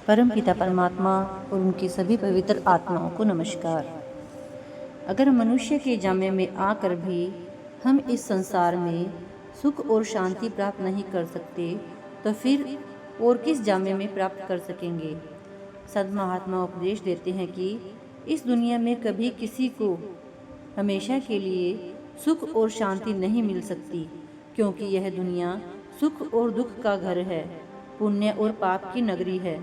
परमपिता परमात्मा और उनकी सभी पवित्र आत्माओं को नमस्कार। अगर मनुष्य के जामे में आकर भी हम इस संसार में सुख और शांति प्राप्त नहीं कर सकते तो फिर और किस जामे में प्राप्त कर सकेंगे। संत महात्मा उपदेश देते हैं कि इस दुनिया में कभी किसी को हमेशा के लिए सुख और शांति नहीं मिल सकती, क्योंकि यह दुनिया सुख और दुख का घर है, पुण्य और पाप की नगरी है।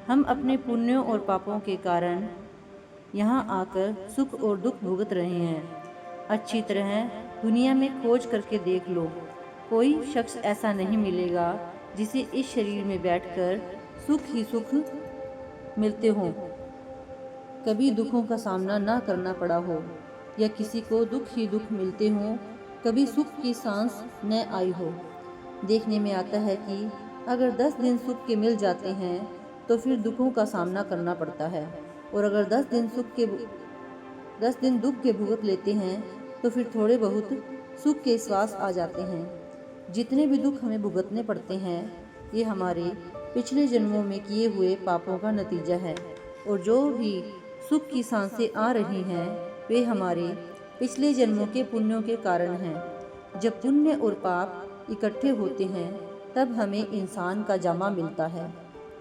हम अपने पुण्यों और पापों के कारण यहाँ आकर सुख और दुख भुगत रहे हैं। अच्छी तरह दुनिया में खोज करके देख लो, कोई शख्स ऐसा नहीं मिलेगा जिसे इस शरीर में बैठकर सुख ही सुख मिलते हों, कभी दुखों का सामना ना करना पड़ा हो, या किसी को दुख ही दुख मिलते हों, कभी सुख की सांस न आई हो। देखने में आता है कि अगर 10 दिन सुख के मिल जाते हैं तो फिर दुखों का सामना करना पड़ता है, और अगर 10 दिन दुख के भुगत लेते हैं तो फिर थोड़े बहुत सुख के श्वास आ जाते हैं। जितने भी दुख हमें भुगतने पड़ते हैं ये हमारे पिछले जन्मों में किए हुए पापों का नतीजा है, और जो भी सुख की सांसें आ रही हैं वे हमारे पिछले जन्मों के पुण्यों के कारण हैं। जब पुण्य और पाप इकट्ठे होते हैं तब हमें इंसान का जामा मिलता है,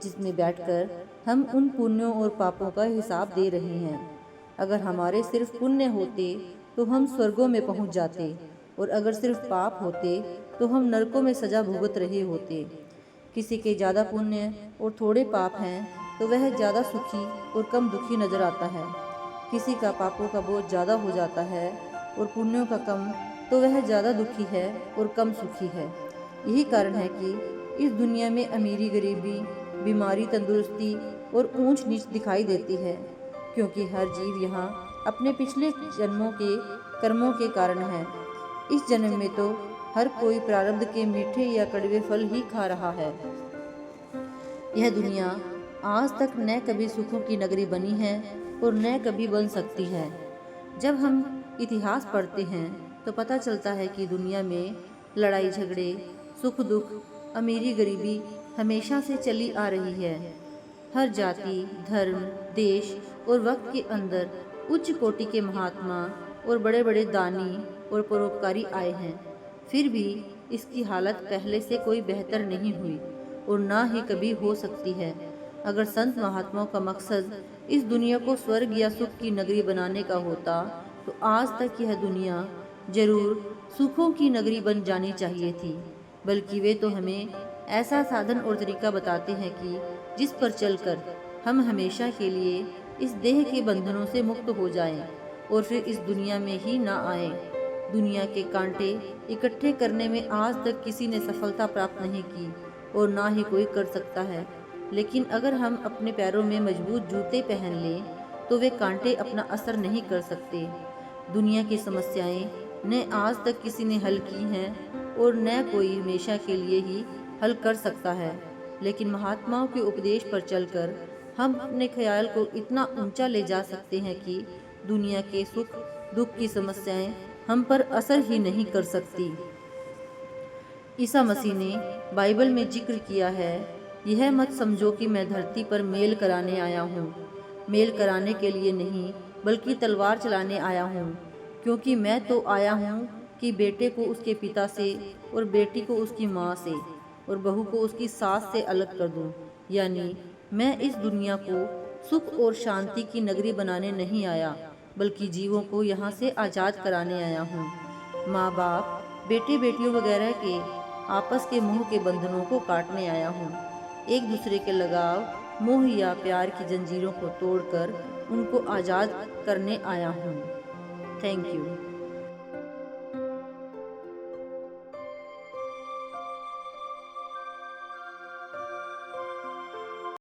जिसमें बैठकर हम उन पुण्यों और पापों का हिसाब दे रहे हैं। अगर हमारे सिर्फ पुण्य होते तो हम स्वर्गों में पहुंच जाते, और अगर सिर्फ पाप होते तो हम नरकों में सजा भुगत रहे होते। किसी के ज़्यादा पुण्य और थोड़े पाप हैं तो वह ज़्यादा सुखी और कम दुखी नजर आता है। किसी का पापों का बोझ ज़्यादा हो जाता है और पुण्यों का कम, तो वह ज़्यादा दुखी है और कम सुखी है। यही कारण है कि इस दुनिया में अमीरी गरीबी, बीमारी तंदुरुस्ती और ऊंच नीच दिखाई देती है, क्योंकि हर जीव यहाँ अपने पिछले जन्मों के कर्मों के कारण है। इस जन्म में तो हर कोई प्रारब्ध के मीठे या कड़वे फल ही खा रहा है। यह दुनिया आज तक न कभी सुखों की नगरी बनी है और न कभी बन सकती है। जब हम इतिहास पढ़ते हैं तो पता चलता है कि दुनिया में लड़ाई झगड़े, सुख दुख, अमीरी गरीबी हमेशा से चली आ रही है। हर जाति, धर्म, देश और वक्त के अंदर उच्च कोटि के महात्मा और बड़े बड़े दानी और परोपकारी आए हैं, फिर भी इसकी हालत पहले से कोई बेहतर नहीं हुई और ना ही कभी हो सकती है। अगर संत महात्माओं का मकसद इस दुनिया को स्वर्ग या सुख की नगरी बनाने का होता तो आज तक यह दुनिया जरूर सुखों की नगरी बन जानी चाहिए थी, बल्कि वे तो हमें ऐसा साधन और तरीका बताते हैं कि जिस पर चलकर हम हमेशा के लिए इस देह के बंधनों से मुक्त हो जाएं और फिर इस दुनिया में ही ना आए। दुनिया के कांटे इकट्ठे करने में आज तक किसी ने सफलता प्राप्त नहीं की और ना ही कोई कर सकता है, लेकिन अगर हम अपने पैरों में मजबूत जूते पहन लें तो वे कांटे अपना असर नहीं कर सकते। दुनिया की समस्याएं न आज तक किसी ने हल की हैं और न कोई हमेशा के लिए ही हल कर सकता है, लेकिन महात्माओं के उपदेश पर चलकर हम अपने ख्याल को इतना ऊंचा ले जा सकते हैं कि दुनिया के सुख दुख की समस्याएं हम पर असर ही नहीं कर सकती। ईसा मसीह ने बाइबल में जिक्र किया है, यह मत समझो कि मैं धरती पर मेल कराने आया हूँ। मेल कराने के लिए नहीं बल्कि तलवार चलाने आया हूँ, क्योंकि मैं तो आया हूँ कि बेटे को उसके पिता से और बेटी को उसकी माँ से और बहू को उसकी सास से अलग कर दूँ। यानी मैं इस दुनिया को सुख और शांति की नगरी बनाने नहीं आया, बल्कि जीवों को यहाँ से आज़ाद कराने आया हूँ। माँ बाप, बेटे बेटियों वगैरह के आपस के मोह के बंधनों को काटने आया हूँ। एक दूसरे के लगाव, मोह या प्यार की जंजीरों को तोड़कर उनको आज़ाद करने आया हूँ। Thank you.